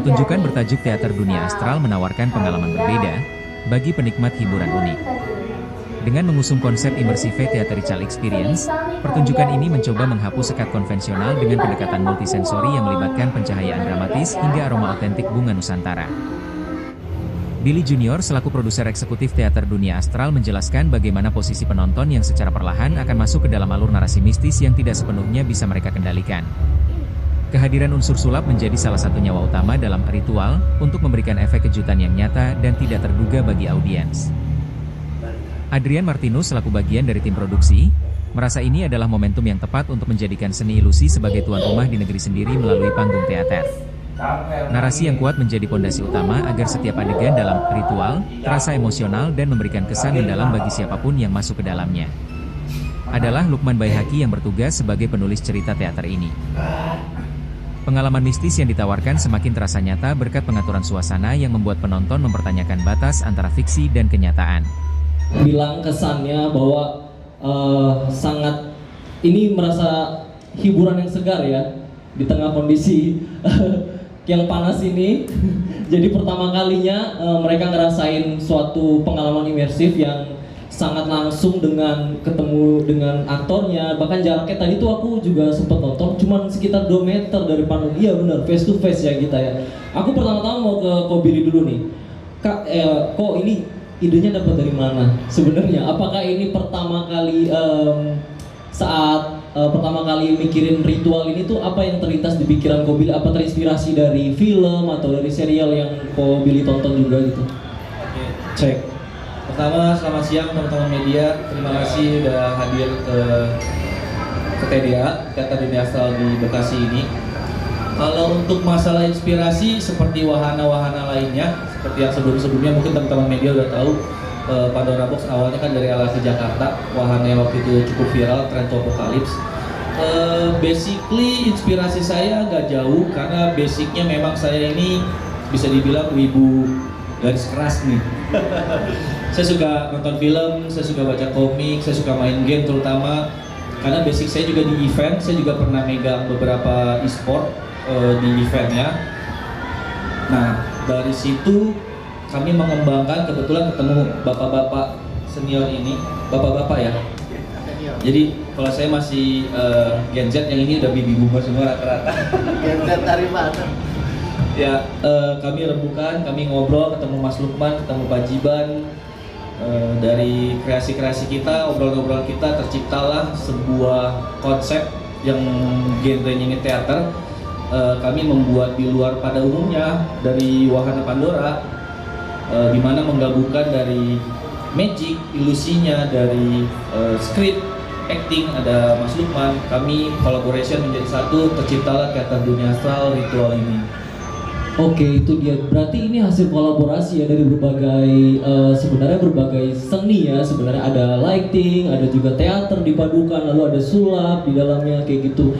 Pertunjukan bertajuk Teater Dunia Astral menawarkan pengalaman berbeda bagi penikmat hiburan unik. Dengan mengusung konsep Immersive Theatrical Experience, pertunjukan ini mencoba menghapus sekat konvensional dengan pendekatan multisensori yang melibatkan pencahayaan dramatis hingga aroma otentik bunga Nusantara. Billy Junior selaku produser eksekutif Teater Dunia Astral menjelaskan bagaimana posisi penonton yang secara perlahan akan masuk ke dalam alur narasi mistis yang tidak sepenuhnya bisa mereka kendalikan. Kehadiran unsur sulap menjadi salah satu nyawa utama dalam ritual untuk memberikan efek kejutan yang nyata dan tidak terduga bagi audiens. Adrian Martinus selaku bagian dari tim produksi, merasa ini adalah momentum yang tepat untuk menjadikan seni ilusi sebagai tuan rumah di negeri sendiri melalui panggung teater. Narasi yang kuat menjadi pondasi utama agar setiap adegan dalam ritual terasa emosional dan memberikan kesan mendalam bagi siapapun yang masuk ke dalamnya. Adalah Lukman Baihaqi yang bertugas sebagai penulis cerita teater ini. Pengalaman mistis yang ditawarkan semakin terasa nyata berkat pengaturan suasana yang membuat penonton mempertanyakan batas antara fiksi dan kenyataan. Bilang kesannya bahwa sangat ini merasa hiburan yang segar ya di tengah kondisi yang panas ini. Jadi pertama kalinya mereka ngerasain suatu pengalaman imersif yang sangat langsung dengan ketemu dengan aktornya. Bahkan jaraknya tadi tuh aku juga sempat nonton cuman sekitar 2 meter dari panggung. Iya benar, face to face ya kita ya. Aku pertama-tama mau ke Kobili dulu nih. Kak, kok ini idenya dapat dari mana sebenarnya? Apakah ini pertama kali saat pertama kali mikirin ritual ini tuh apa yang terlintas di pikiran Ko Billy? Apa terinspirasi dari film atau dari serial yang Ko Billy tonton juga gitu? Oke, cek. Pertama, selamat siang teman-teman media. Terima kasih udah hadir ke TDA, Teater Dunia Astral di Bekasi ini. Kalau untuk masalah inspirasi seperti wahana-wahana lainnya, seperti yang sebelum-sebelumnya mungkin teman-teman media udah tahu, Pandora Box awalnya kan dari LRT Jakarta, wahana yang waktu itu cukup viral, Tren to Apocalypse. Basically inspirasi saya agak jauh karena basicnya memang saya ini bisa dibilang wibu garis keras nih. Saya suka nonton film, saya suka baca komik, saya suka main game terutama karena basic saya juga di event, saya juga pernah megang beberapa e-sport di eventnya. Nah dari situ kami mengembangkan, kebetulan ketemu bapak-bapak senior ini, bapak-bapak ya. Jadi kalau saya masih Gen Z, yang ini udah baby boomer semua rata-rata. Gen Z dari mana? Ya kami rembukan, kami ngobrol, ketemu Mas Lukman, ketemu Pak Jiban. Dari kreasi-kreasi kita, obrolan-obrolan kita terciptalah sebuah konsep yang genrenya ini teater. Kami membuat di luar pada umumnya dari wahana Pandora, di mana menggabungkan dari magic, ilusinya, dari script, acting, ada Mas Lukman. Kami collaboration menjadi satu, terciptalah Teater Dunia Astral ritual ini. Oke, itu dia. Berarti ini hasil kolaborasi ya dari berbagai sebenarnya berbagai seni ya. Sebenarnya ada lighting, ada juga teater dipadukan, lalu ada sulap di dalamnya kayak gitu.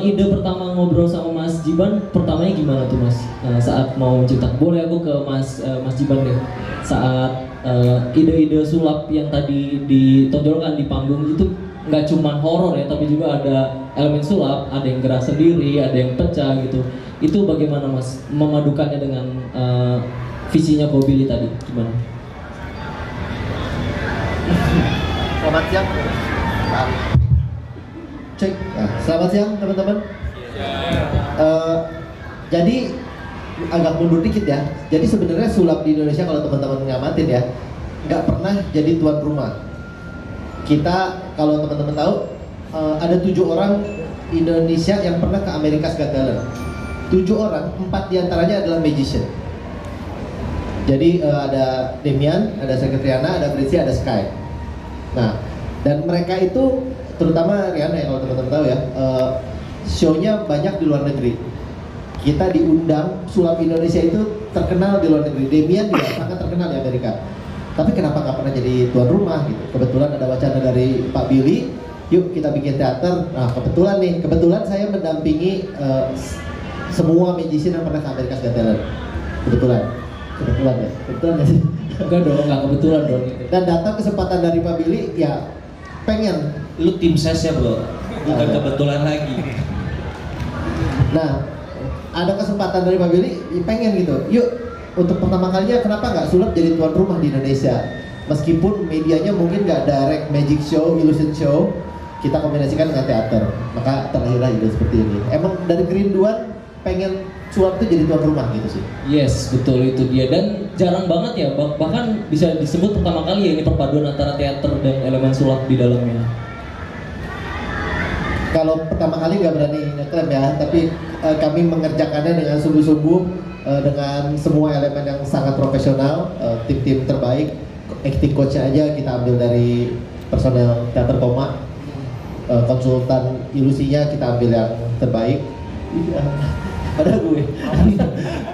Ide pertama ngobrol sama Mas Jiban pertamanya gimana tuh Mas? Saat mau cetak. Boleh aku ke Mas Jiban deh. Saat ide-ide sulap yang tadi ditonjolkan di panggung itu nggak cuma horor ya, tapi juga ada elemen sulap, ada yang gerak sendiri, ada yang pecah gitu. Itu bagaimana Mas memadukannya dengan visinya Ko Billy tadi? Gimana? Selamat siang. Cek. Nah, selamat siang teman-teman. Jadi agak mundur dikit ya. Jadi sebenarnya sulap di Indonesia kalau teman-teman ngamatin ya, nggak pernah jadi tuan rumah. Kita kalau teman-teman tahu ada 7 orang Indonesia yang pernah ke America's Got Talent. 7 orang, 4 diantaranya adalah magician. Jadi ada Demian, ada Sekretriana, ada Fritzi, ada Sky. Nah, dan mereka itu terutama Riana ya kalau teman-teman tahu ya, show-nya banyak di luar negeri. Kita diundang, sulap Indonesia itu terkenal di luar negeri. Demian juga sangat terkenal di Amerika. Tapi kenapa nggak pernah jadi tuan rumah gitu? Kebetulan ada wacana dari Pak Billy, yuk kita bikin teater. Nah kebetulan saya mendampingi semua magician yang pernah ke America's Got Talent. Kebetulan ya sih. Enggak dong, nggak kebetulan dong. Dan datang kesempatan dari Pak Billy, ya pengen. Lu tim ses ya bro, bukan kebetulan lagi. Nah, ada kesempatan dari Pak Billy, pengen gitu. Yuk, untuk pertama kalinya kenapa nggak sulap jadi tuan rumah di Indonesia? Meskipun medianya mungkin nggak direct magic show, illusion show, kita kombinasikan dengan teater. Maka terlahirlah ide seperti ini. Emang dari kerinduan pengen sulap itu jadi tuan rumah gitu sih. Yes, betul itu dia, dan jarang banget ya, bahkan bisa disebut pertama kali ya ini perpaduan antara teater dan elemen sulap di dalamnya. Kalau pertama kali nggak berani ngeklaim ya, tapi kami mengerjakannya dengan sungguh-sungguh, dengan semua elemen yang sangat profesional, tim-tim terbaik, acting coach-nya aja kita ambil dari personel teater koma, konsultan ilusinya kita ambil yang terbaik. Ada gue,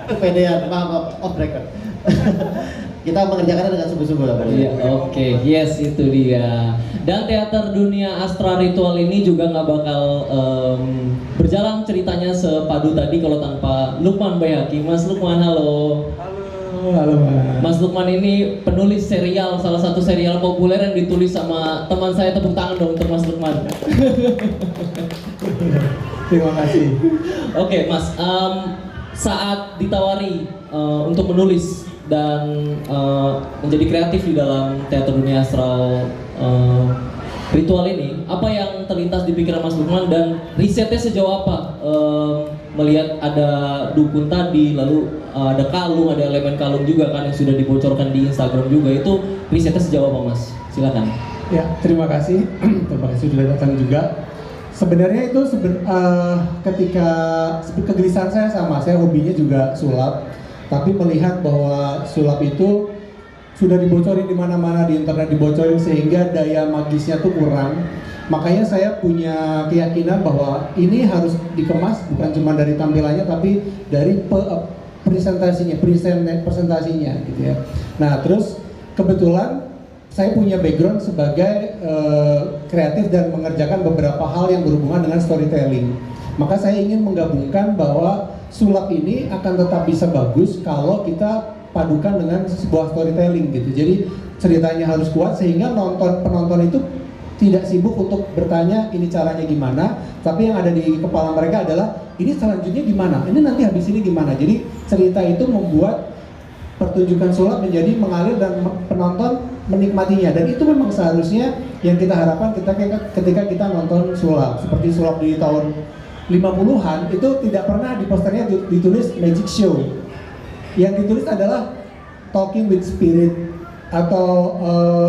kepedean, maaf, off record. Kita mengerjakannya dengan sungguh-sungguh lah. Iya, oke, yes itu dia. Dan teater dunia Astra Ritual ini juga nggak bakal berjalan ceritanya sepadu tadi kalau tanpa Lukman Bayhaqi. Mas Lukman, halo. Halo Mas. Mas Lukman ini penulis serial, salah satu serial populer yang ditulis sama teman saya. Tepuk tangan dong untuk Mas Lukman. Terima kasih. Oke, Mas, saat ditawari untuk menulis dan menjadi kreatif di dalam teater dunia astral ritual ini, apa yang terlintas di pikiran Mas Lukman dan risetnya sejauh apa? Melihat ada dukun tadi, lalu ada kalung, ada elemen kalung juga kan yang sudah dibocorkan di Instagram juga, itu risetnya sejauh apa, Mas? Silakan. Ya, terima kasih. Terima kasih sudah datang juga. Sebenarnya itu ketika kegelisahan saya sama, saya hobinya juga sulap, tapi melihat bahwa sulap itu sudah dibocorin di mana-mana di internet, dibocorin sehingga daya magisnya tuh kurang. Makanya saya punya keyakinan bahwa ini harus dikemas bukan cuma dari tampilannya tapi dari presentasinya gitu ya. Nah, terus kebetulan saya punya background sebagai kreatif dan mengerjakan beberapa hal yang berhubungan dengan storytelling. Maka saya ingin menggabungkan bahwa sulap ini akan tetap bisa bagus kalau kita padukan dengan sebuah storytelling gitu. Jadi ceritanya harus kuat sehingga penonton itu tidak sibuk untuk bertanya ini caranya gimana, tapi yang ada di kepala mereka adalah ini selanjutnya gimana, ini nanti habis ini gimana. Jadi cerita itu membuat pertunjukan sulap menjadi mengalir dan penonton menikmatinya, dan itu memang seharusnya yang kita harapkan ketika kita nonton sulap. Seperti sulap di tahun 50-an itu tidak pernah di posternya ditulis magic show. Yang ditulis adalah talking with spirit atau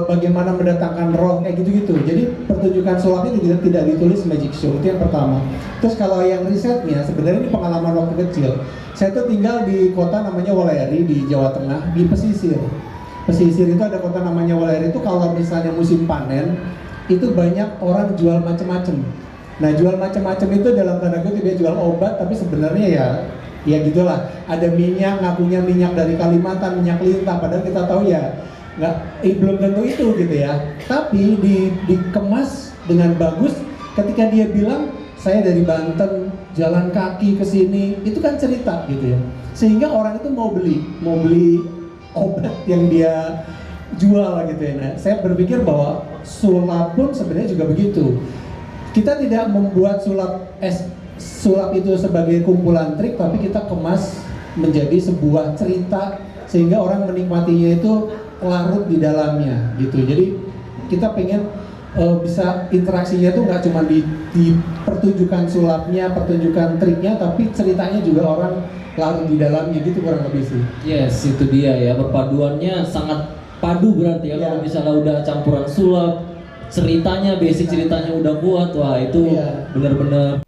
bagaimana mendatangkan roh, kayak gitu-gitu. Jadi pertunjukan sulapnya tidak ditulis magic show, itu yang pertama. Terus kalau yang risetnya, sebenarnya ini pengalaman waktu kecil. Saya tuh tinggal di kota namanya Woleri di Jawa Tengah, di pesisir. Pesisir itu ada kota namanya Woleri, itu kalau misalnya musim panen itu banyak orang jual macam-macam. Nah, jual macam-macam itu dalam tanda kutip dia jual obat, tapi sebenarnya ya gitulah. Ada minyak, ngakunya minyak dari Kalimantan, minyak lintah, padahal kita tahu ya belum tentu itu gitu ya. Tapi dikemas dengan bagus. Ketika dia bilang saya dari Banten jalan kaki ke sini, itu kan cerita gitu ya. Sehingga orang itu mau beli obat yang dia jual gitu ya. Nah, saya berpikir bahwa sulap pun sebenarnya juga begitu. Kita tidak membuat sulap itu sebagai kumpulan trik, tapi kita kemas menjadi sebuah cerita sehingga orang menikmatinya itu larut di dalamnya gitu. Jadi kita pengen bisa interaksinya tuh nggak cuma di pertunjukan sulapnya, pertunjukan triknya, tapi ceritanya juga orang larut di dalamnya gitu, kurang lebih sih. Yes, itu dia ya, perpaduannya sangat padu berarti ya. Kalau misalnya udah campuran sulap, ceritanya, basic ceritanya udah kuat, wah itu benar-benar